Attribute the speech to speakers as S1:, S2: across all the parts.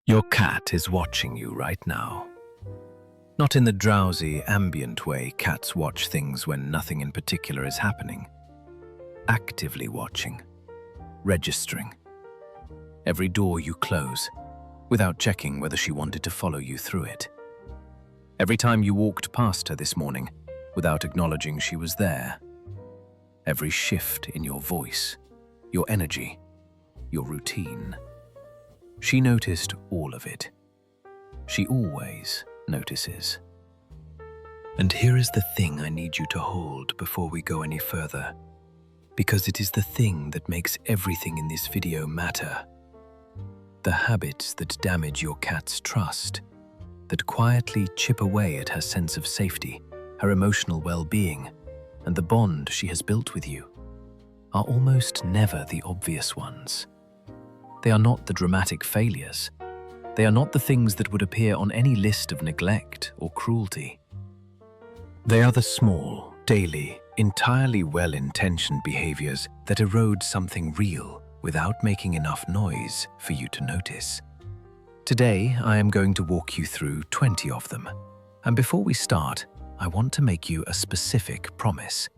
S1: Your cat is watching you right now. Not in the drowsy, ambient way cats watch things when nothing in particular is happening. Actively watching, registering. Every door you close, without checking whether she wanted to follow you through it. Every time you walked past her this morning, without acknowledging she was there. Every shift in your voice, your energy, your routine. She noticed all of it. She always notices. And here is the thing I need you to hold before we go any further, because it is the thing that makes everything in this video matter. The habits that damage your cat's trust, that quietly chip away at her sense of safety, her emotional well-being, and the bond she has built with you, are almost never the obvious ones. They are not the dramatic failures. They are not the things that would appear on any list of neglect or cruelty. They are the small, daily, entirely well-intentioned behaviors that erode something real without making enough noise for you to notice. Today, I am going to walk you through 20 of them. And before we start, I want to make you a specific promise,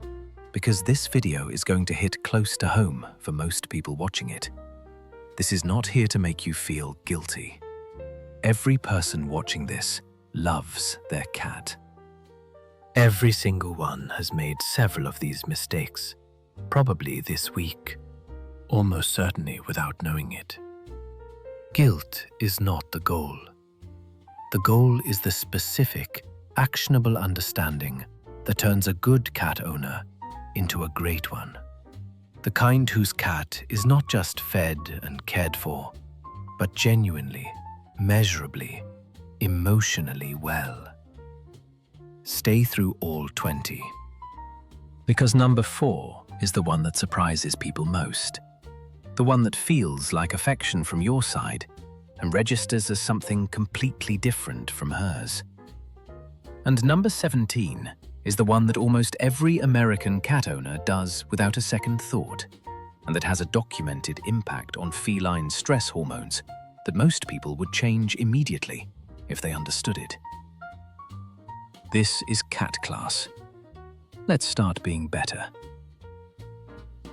S1: because this video is going to hit close to home for most people watching it. This is not here to make you feel guilty. Every person watching this loves their cat. Every single one has made several of these mistakes, probably this week, almost certainly without knowing it. Guilt is not the goal. The goal is the specific, actionable understanding that turns a good cat owner into a great one. The kind whose cat is not just fed and cared for, but genuinely, measurably, emotionally well. Stay through all 20. Because number 4 is the one that surprises people most. The one that feels like affection from your side and registers as something completely different from hers. And number 17 is the one that almost every American cat owner does without a second thought, and that has a documented impact on feline stress hormones that most people would change immediately if they understood it. This is cat class. Let's start being better.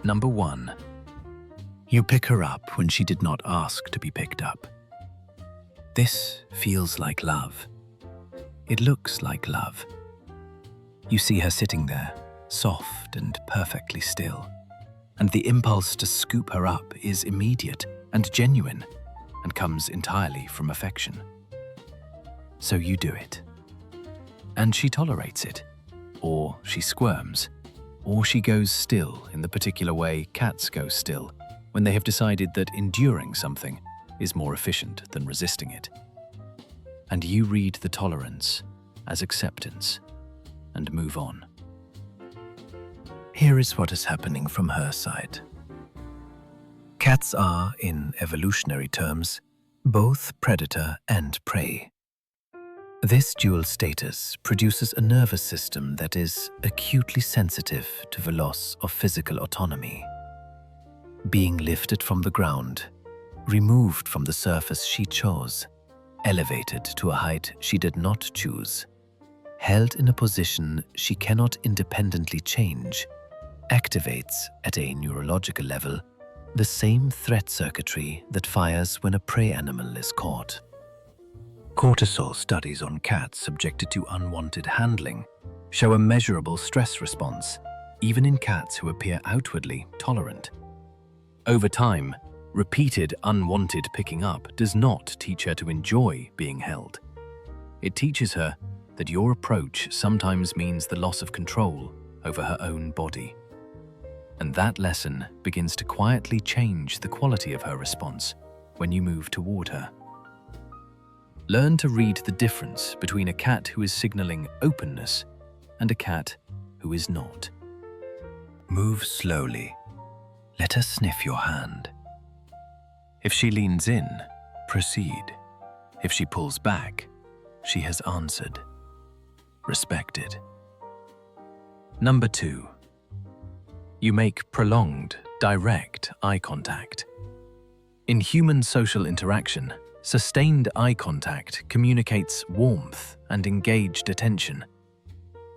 S1: Number 1. You pick her up when she did not ask to be picked up. This feels like love. It looks like love. You see her sitting there, soft and perfectly still, and the impulse to scoop her up is immediate and genuine and comes entirely from affection. So you do it. And she tolerates it, or she squirms, or she goes still in the particular way cats go still when they have decided that enduring something is more efficient than resisting it. And you read the tolerance as acceptance and move on. Here is what is happening from her side. Cats are, in evolutionary terms, both predator and prey. This dual status produces a nervous system that is acutely sensitive to the loss of physical autonomy. Being lifted from the ground, removed from the surface she chose, elevated to a height she did not choose, held in a position she cannot independently change, activates at a neurological level the same threat circuitry that fires when a prey animal is caught. Cortisol studies on cats subjected to unwanted handling show a measurable stress response, even in cats who appear outwardly tolerant. Over time, repeated unwanted picking up does not teach her to enjoy being held. It teaches her that your approach sometimes means the loss of control over her own body. And that lesson begins to quietly change the quality of her response when you move toward her. Learn to read the difference between a cat who is signaling openness and a cat who is not. Move slowly. Let her sniff your hand. If she leans in, proceed. If she pulls back, she has answered. Respected. Number 2. You make prolonged, direct eye contact. In human social interaction, Sustained eye contact communicates warmth and engaged attention.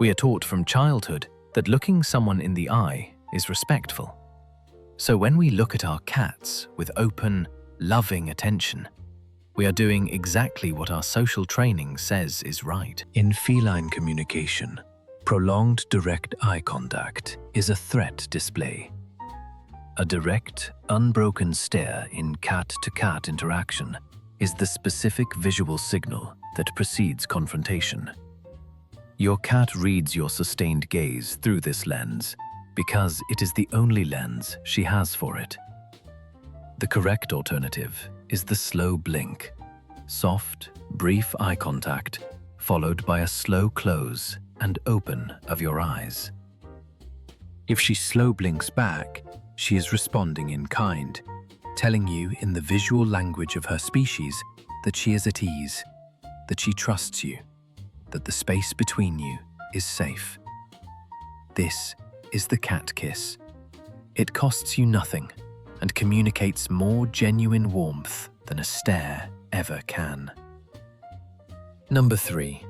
S1: We are taught from childhood that looking someone in the eye is respectful. So when we look at our cats with open, loving attention, we are doing exactly what our social training says is right. In feline communication, prolonged direct eye contact is a threat display. A direct, unbroken stare in cat-to-cat interaction is the specific visual signal that precedes confrontation. Your cat reads your sustained gaze through this lens because it is the only lens she has for it. The correct alternative is the slow blink, soft, brief eye contact, followed by a slow close and open of your eyes. If she slow blinks back, she is responding in kind, telling you in the visual language of her species that she is at ease, that she trusts you, that the space between you is safe. This is the cat kiss. It costs you nothing and communicates more genuine warmth than a stare ever can. Number 3.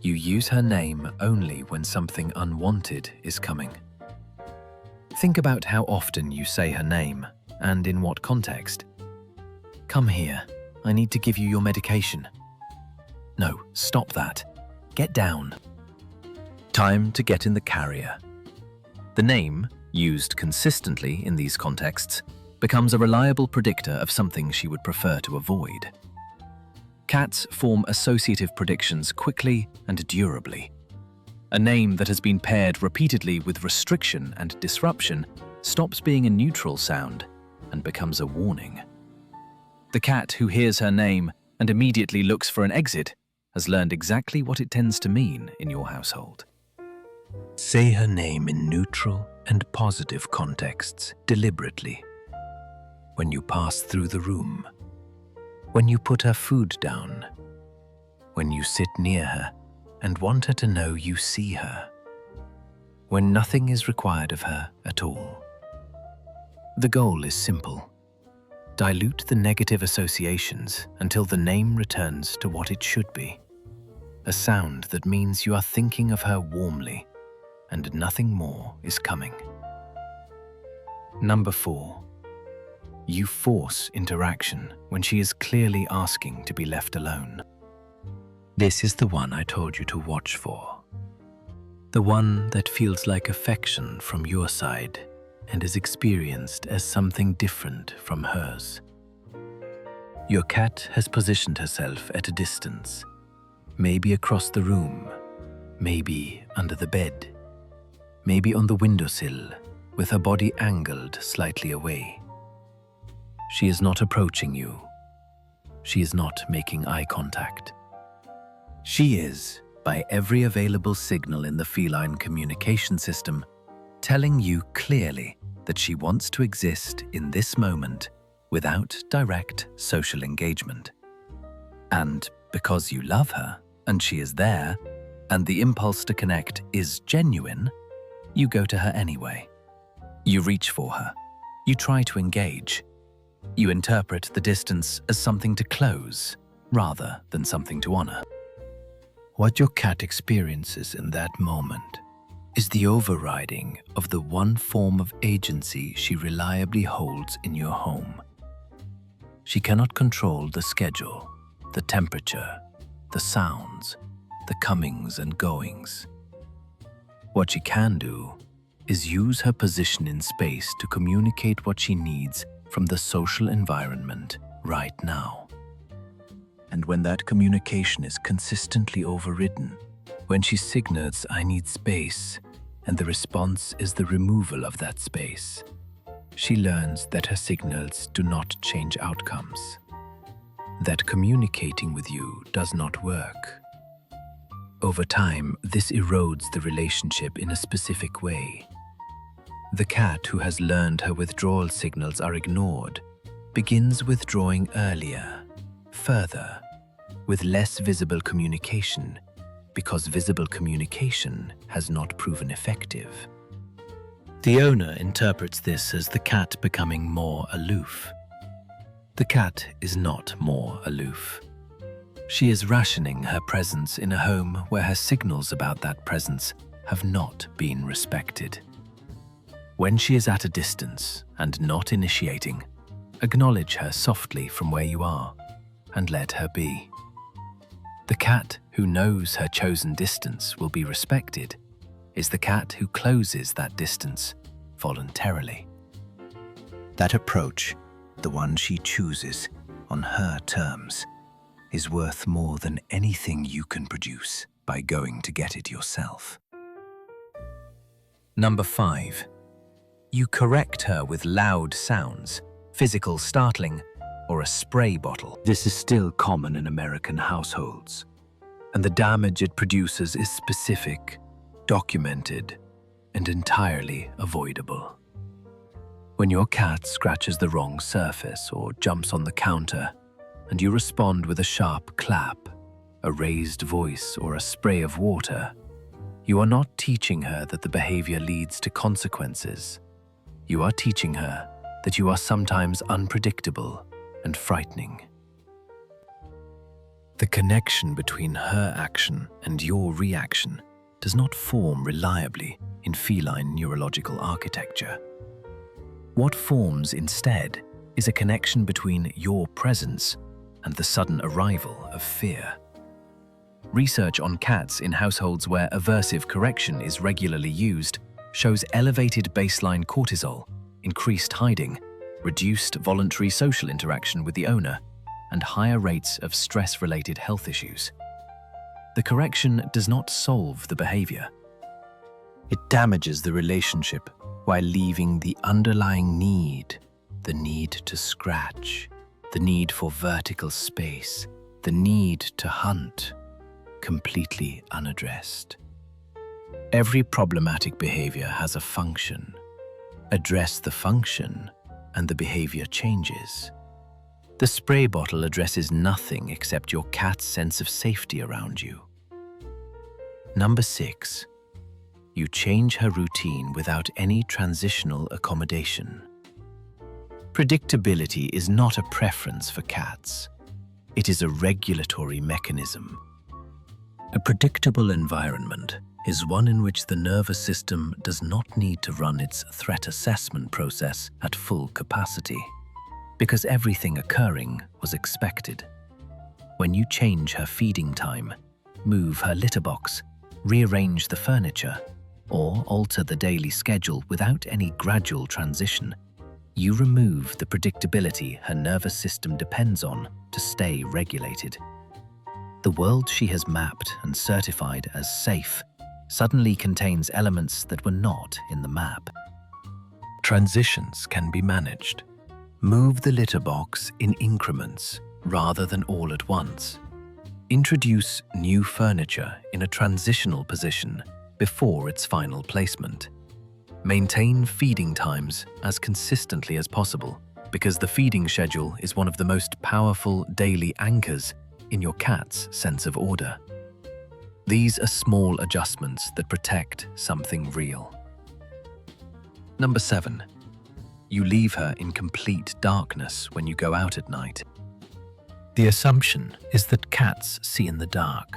S1: You use her name only when something unwanted is coming. Think about how often you say her name and in what context. Come here, I need to give you your medication. No, stop that. Get down. Time to get in the carrier. The name, used consistently in these contexts, becomes a reliable predictor of something she would prefer to avoid. Cats form associative predictions quickly and durably. A name that has been paired repeatedly with restriction and disruption stops being a neutral sound and becomes a warning. The cat who hears her name and immediately looks for an exit has learned exactly what it tends to mean in your household. Say her name in neutral and positive contexts deliberately. When you pass through the room, when you put her food down, when you sit near her and want her to know you see her, when nothing is required of her at all. The goal is simple. Dilute the negative associations until the name returns to what it should be. A sound that means you are thinking of her warmly and nothing more is coming. Number 4. You force interaction when she is clearly asking to be left alone. This is the one I told you to watch for. The one that feels like affection from your side and is experienced as something different from hers. Your cat has positioned herself at a distance, maybe across the room, maybe under the bed, maybe on the windowsill, with her body angled slightly away. She is not approaching you. She is not making eye contact. She is, by every available signal in the feline communication system, telling you clearly that she wants to exist in this moment without direct social engagement. And because you love her and she is there, and the impulse to connect is genuine, you go to her anyway. You reach for her. You try to engage. You interpret the distance as something to close rather than something to honor. What your cat experiences in that moment is the overriding of the one form of agency she reliably holds in your home. She cannot control the schedule, the temperature, the sounds, the comings and goings. What she can do is use her position in space to communicate what she needs from the social environment right now. And when that communication is consistently overridden, when she signals, "I need space," and the response is the removal of that space, she learns that her signals do not change outcomes, that communicating with you does not work. Over time, this erodes the relationship in a specific way. The cat who has learned her withdrawal signals are ignored begins withdrawing earlier, further, with less visible communication, because visible communication has not proven effective. The owner interprets this as the cat becoming more aloof. The cat is not more aloof. She is rationing her presence in a home where her signals about that presence have not been respected. When she is at a distance and not initiating, acknowledge her softly from where you are and let her be. The cat who knows her chosen distance will be respected is the cat who closes that distance voluntarily. That approach, the one she chooses on her terms, is worth more than anything you can produce by going to get it yourself. Number 5. You correct her with loud sounds, physical startling, or a spray bottle. This is still common in American households, and the damage it produces is specific, documented, and entirely avoidable. When your cat scratches the wrong surface or jumps on the counter, and you respond with a sharp clap, a raised voice, or a spray of water, you are not teaching her that the behavior leads to consequences. You are teaching her that you are sometimes unpredictable and frightening. The connection between her action and your reaction does not form reliably in feline neurological architecture. What forms instead is a connection between your presence and the sudden arrival of fear. Research on cats in households where aversive correction is regularly used shows elevated baseline cortisol, increased hiding, reduced voluntary social interaction with the owner, and higher rates of stress-related health issues. The correction does not solve the behavior. It damages the relationship while leaving the underlying need, the need to scratch, the need for vertical space, the need to hunt, completely unaddressed. Every problematic behavior has a function. Address the function, and the behavior changes. The spray bottle addresses nothing except your cat's sense of safety around you. Number 6. You change her routine without any transitional accommodation. Predictability is not a preference for cats. It is a regulatory mechanism. A predictable environment is one in which the nervous system does not need to run its threat assessment process at full capacity, because everything occurring was expected. When you change her feeding time, move her litter box, rearrange the furniture, or alter the daily schedule without any gradual transition, you remove the predictability her nervous system depends on to stay regulated. The world she has mapped and certified as safe suddenly contains elements that were not in the map. Transitions can be managed. Move the litter box in increments rather than all at once. Introduce new furniture in a transitional position before its final placement. Maintain feeding times as consistently as possible, because the feeding schedule is one of the most powerful daily anchors in your cat's sense of order. These are small adjustments that protect something real. Number 7. You leave her in complete darkness when you go out at night. The assumption is that cats see in the dark,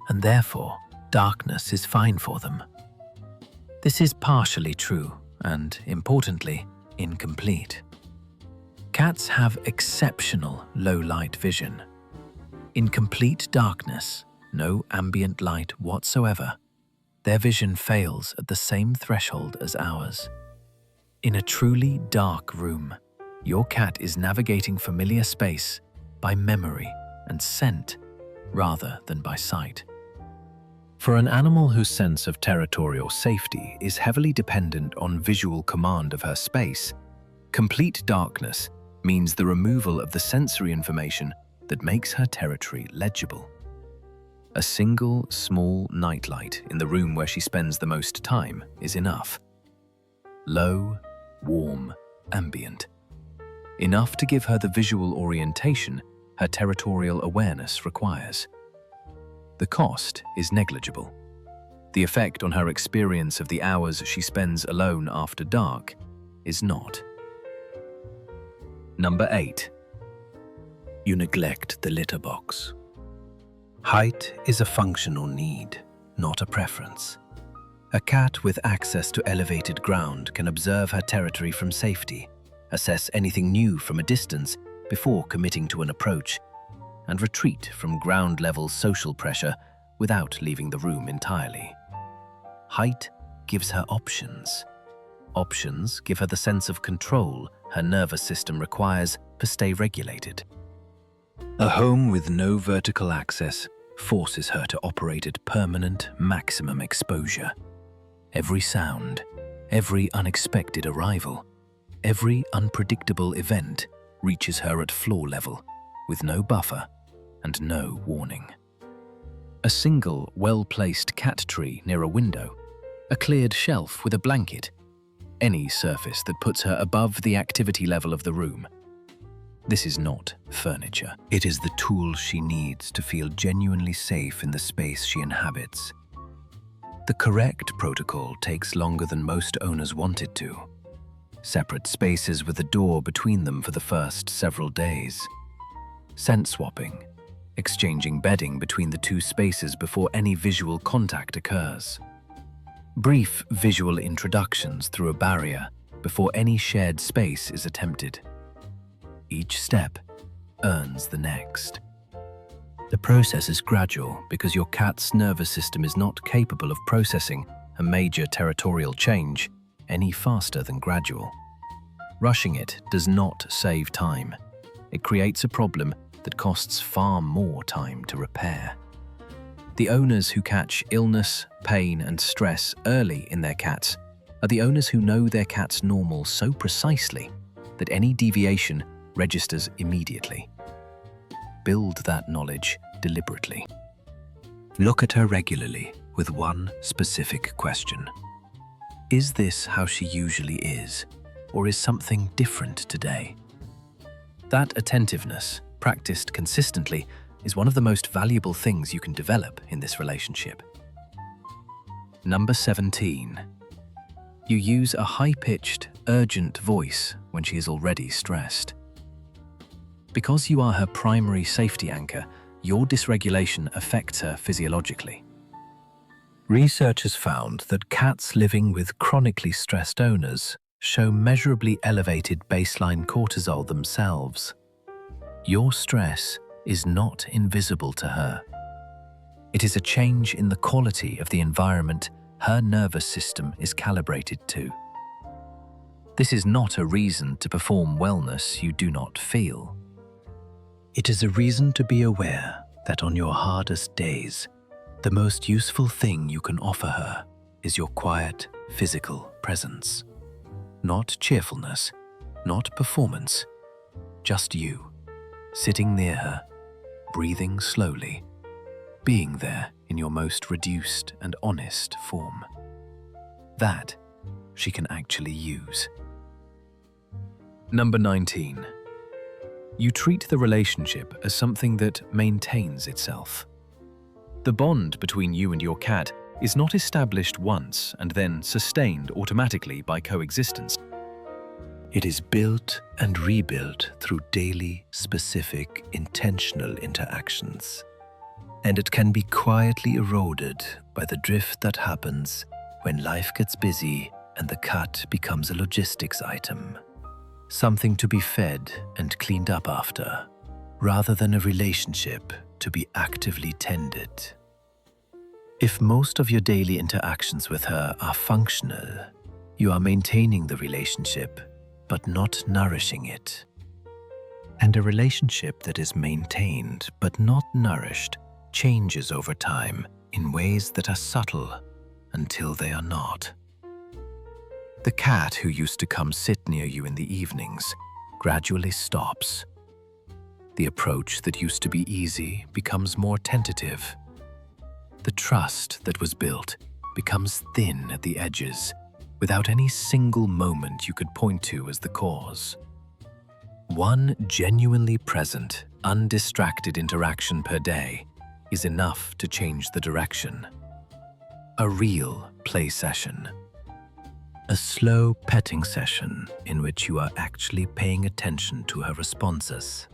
S1: and therefore darkness is fine for them. This is partially true and, importantly, incomplete. Cats have exceptional low-light vision. In complete darkness, no ambient light whatsoever, their vision fails at the same threshold as ours. In a truly dark room, your cat is navigating familiar space by memory and scent rather than by sight. For an animal whose sense of territorial safety is heavily dependent on visual command of her space, complete darkness means the removal of the sensory information that makes her territory legible. A single small nightlight in the room where she spends the most time is enough. Low, warm, ambient. Enough to give her the visual orientation her territorial awareness requires. The cost is negligible. The effect on her experience of the hours she spends alone after dark is not. Number 8. you neglect the litter box. Height is a functional need, not a preference. A cat with access to elevated ground can observe her territory from safety, assess anything new from a distance before committing to an approach, and retreat from ground-level social pressure without leaving the room entirely. Height gives her options. Options give her the sense of control her nervous system requires to stay regulated. A home with no vertical access forces her to operate at permanent maximum exposure. Every sound, every unexpected arrival, every unpredictable event reaches her at floor level, with no buffer and no warning. A single, well-placed cat tree near a window, a cleared shelf with a blanket, any surface that puts her above the activity level of the room. This is not furniture. It is the tool she needs to feel genuinely safe in the space she inhabits. The correct protocol takes longer than most owners want it to. Separate spaces with a door between them for the first several days. Scent swapping, exchanging bedding between the two spaces before any visual contact occurs. Brief visual introductions through a barrier before any shared space is attempted. Each step earns the next. The process is gradual because your cat's nervous system is not capable of processing a major territorial change any faster than gradual. Rushing it does not save time. It creates a problem that costs far more time to repair. The owners who catch illness, pain, and stress early in their cats are the owners who know their cat's normal so precisely that any deviation registers immediately. Build that knowledge deliberately. Look at her regularly with one specific question. Is this how she usually is, or is something different today? That attentiveness, practiced consistently, is one of the most valuable things you can develop in this relationship. Number 17. You use a high-pitched, urgent voice when she is already stressed. Because you are her primary safety anchor, your dysregulation affects her physiologically. Research has found that cats living with chronically stressed owners show measurably elevated baseline cortisol themselves. Your stress is not invisible to her. It is a change in the quality of the environment her nervous system is calibrated to. This is not a reason to perform wellness you do not feel. It is a reason to be aware that on your hardest days, the most useful thing you can offer her is your quiet, physical presence. Not cheerfulness, not performance, just you, sitting near her, breathing slowly, being there in your most reduced and honest form. That she can actually use. Number 19. You treat the relationship as something that maintains itself. The bond between you and your cat is not established once and then sustained automatically by coexistence. It is built and rebuilt through daily, specific, intentional interactions. And it can be quietly eroded by the drift that happens when life gets busy and the cat becomes a logistics item. Something to be fed and cleaned up after, rather than a relationship to be actively tended. If most of your daily interactions with her are functional, you are maintaining the relationship, but not nourishing it. And a relationship that is maintained but not nourished changes over time in ways that are subtle until they are not. The cat who used to come sit near you in the evenings gradually stops. The approach that used to be easy becomes more tentative. The trust that was built becomes thin at the edges, without any single moment you could point to as the cause. One genuinely present, undistracted interaction per day is enough to change the direction. A real play session. A slow petting session in which you are actually paying attention to her responses.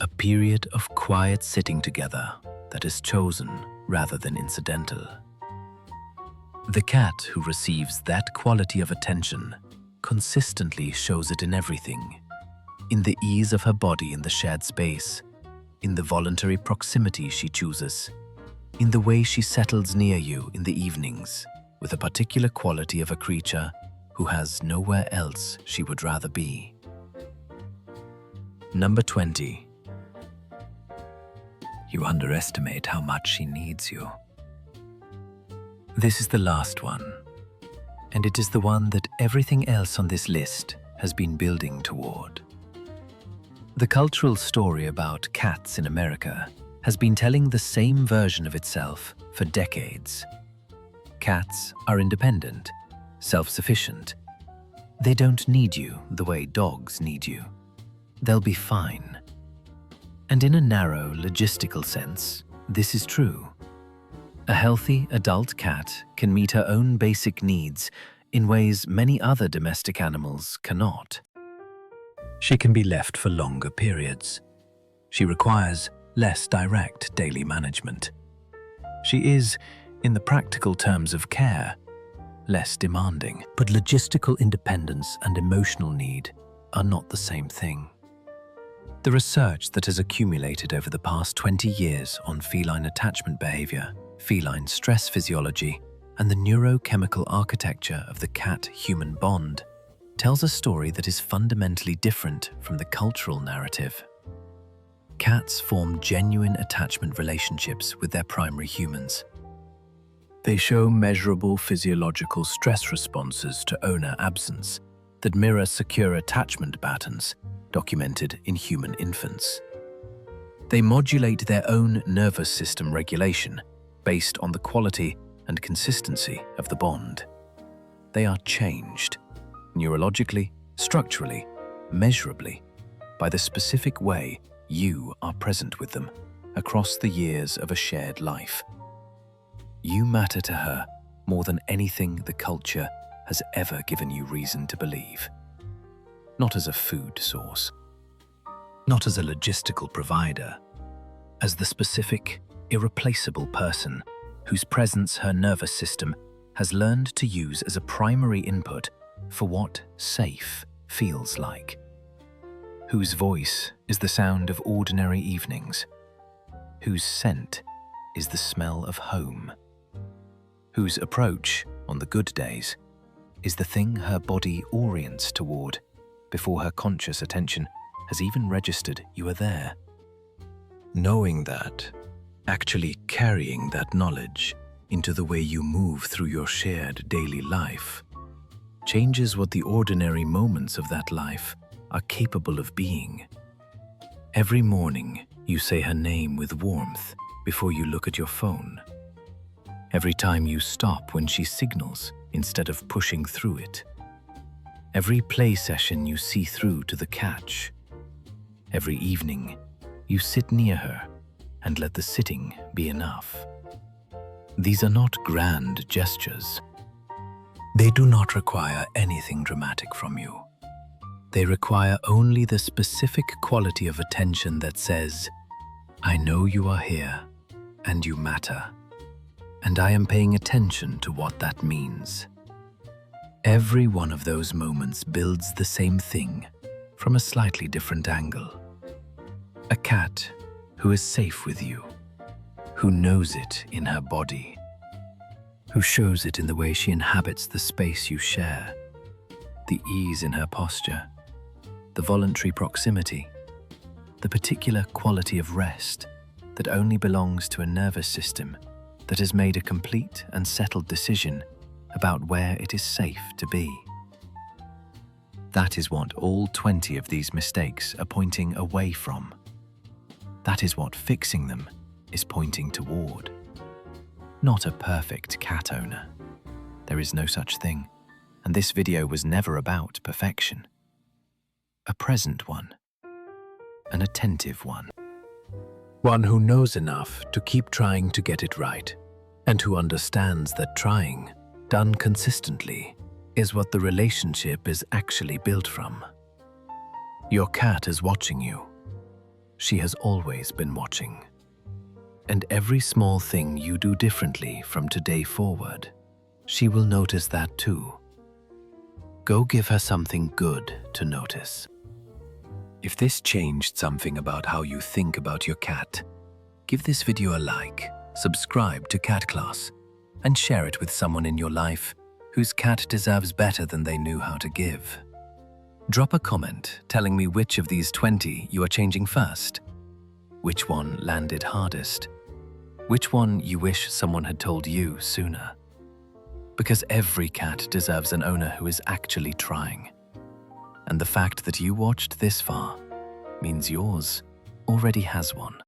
S1: A period of quiet sitting together that is chosen rather than incidental. The cat who receives that quality of attention consistently shows it in everything. In the ease of her body in the shared space, in the voluntary proximity she chooses, in the way she settles near you in the evenings, with a particular quality of a creature who has nowhere else she would rather be. Number 20. You underestimate how much she needs you. This is the last one, and it is the one that everything else on this list has been building toward. The cultural story about cats in America has been telling the same version of itself for decades. Cats are independent, self-sufficient. They don't need you the way dogs need you. They'll be fine. And in a narrow, logistical sense, this is true. A healthy adult cat can meet her own basic needs in ways many other domestic animals cannot. She can be left for longer periods. She requires less direct daily management. She is, in the practical terms of care, less demanding. But logistical independence and emotional need are not the same thing. The research that has accumulated over the past 20 years on feline attachment behavior, feline stress physiology, and the neurochemical architecture of the cat-human bond tells a story that is fundamentally different from the cultural narrative. Cats form genuine attachment relationships with their primary humans. They show measurable physiological stress responses to owner absence that mirror secure attachment patterns documented in human infants. They modulate their own nervous system regulation based on the quality and consistency of the bond. They are changed, neurologically, structurally, measurably, by the specific way you are present with them across the years of a shared life. You matter to her more than anything the culture has ever given you reason to believe. Not as a food source, not as a logistical provider, as the specific, irreplaceable person whose presence her nervous system has learned to use as a primary input for what safe feels like, whose voice is the sound of ordinary evenings, whose scent is the smell of home, whose approach on the good days is the thing her body orients toward before her conscious attention has even registered you are there. Knowing that, actually carrying that knowledge into the way you move through your shared daily life, changes what the ordinary moments of that life are capable of being. Every morning, you say her name with warmth before you look at your phone. Every time you stop when she signals instead of pushing through it. Every play session you see through to the catch. Every evening, you sit near her and let the sitting be enough. These are not grand gestures. They do not require anything dramatic from you. They require only the specific quality of attention that says, I know you are here and you matter, and I am paying attention to what that means. Every one of those moments builds the same thing from a slightly different angle. A cat who is safe with you, who knows it in her body, who shows it in the way she inhabits the space you share, the ease in her posture, the voluntary proximity, the particular quality of rest that only belongs to a nervous system that has made a complete and settled decision about where it is safe to be. That is what all 20 of these mistakes are pointing away from. That is what fixing them is pointing toward. Not a perfect cat owner. There is no such thing, and this video was never about perfection. A present one, an attentive one. One who knows enough to keep trying to get it right, and who understands that trying, done consistently, is what the relationship is actually built from. Your cat is watching you. She has always been watching. And every small thing you do differently from today forward, she will notice that too. Go give her something good to notice. If this changed something about how you think about your cat, give this video a like, subscribe to Cat Class, and share it with someone in your life whose cat deserves better than they knew how to give. Drop a comment telling me which of these 20 you are changing first, which one landed hardest, which one you wish someone had told you sooner. Because every cat deserves an owner who is actually trying. And the fact that you watched this far means yours already has one.